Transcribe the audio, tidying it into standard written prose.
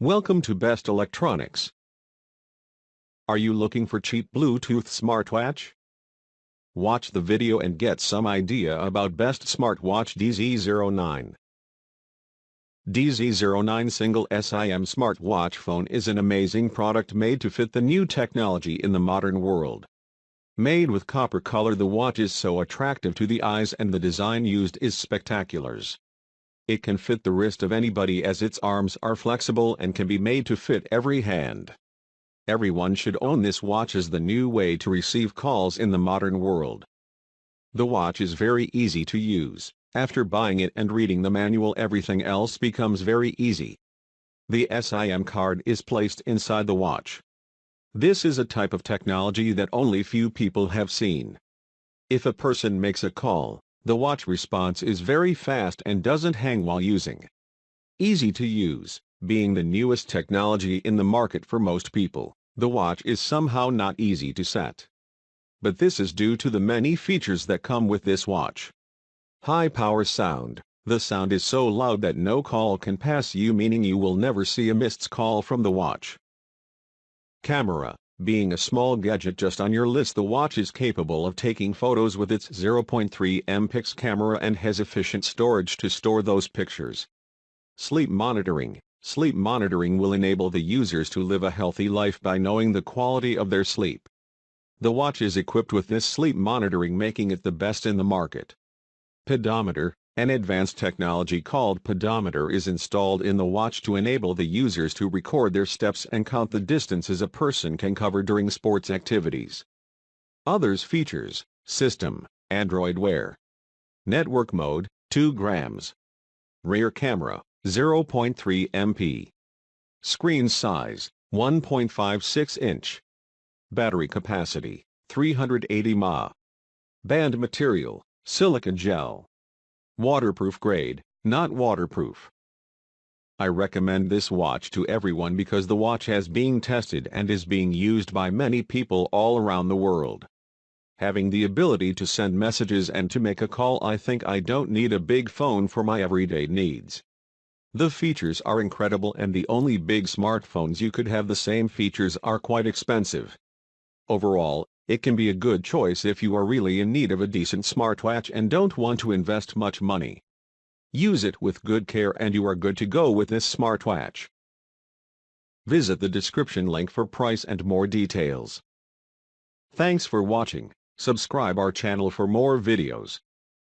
Welcome to Best Electronics. Are you looking for cheap Bluetooth smartwatch? Watch the video and get some idea about Best Smartwatch DZ09. DZ09 Single SIM Smartwatch Phone is an amazing product made to fit the new technology in the modern world. Made with copper color, the watch is so attractive to the eyes and the design used is spectacular. It can fit the wrist of anybody as its arms are flexible and can be made to fit every hand. Everyone should own this watch as the new way to receive calls in the modern world. The watch is very easy to use. After buying it and reading the manual, everything else becomes very easy. The SIM card is placed inside the watch. This is a type of technology that only few people have seen. If a person makes a call, the watch response is very fast and doesn't hang while using. Easy to use, being the newest technology in the market for most people, the watch is somehow not easy to set. But this is due to the many features that come with this watch. High power sound. The sound is so loud that no call can pass you, meaning you will never see a missed call from the watch. Camera. Being a small gadget just on your list, the watch is capable of taking photos with its 0.3 MP camera and has efficient storage to store those pictures. Sleep monitoring. Sleep monitoring will enable the users to live a healthy life by knowing the quality of their sleep. The watch is equipped with this sleep monitoring, making it the best in the market. Pedometer. An advanced technology called Pedometer is installed in the watch to enable the users to record their steps and count the distances a person can cover during sports activities. Others features: System, Android Wear. Network mode, 2 grams. Rear camera, 0.3 MP. Screen size, 1.56 inch. Battery capacity, 380 mAh. Band material, silica gel. Waterproof grade, not waterproof. I recommend this watch to everyone because the watch has been tested and is being used by many people all around the world. Having the ability to send messages and to make a call, I think I don't need a big phone for my everyday needs. The features are incredible, and the only big smartphones you could have the same features are quite expensive. Overall, it can be a good choice if you are really in need of a decent smartwatch and don't want to invest much money. Use it with good care and you are good to go with this smartwatch. Visit the description link for price and more details. Thanks for watching. Subscribe our channel for more videos.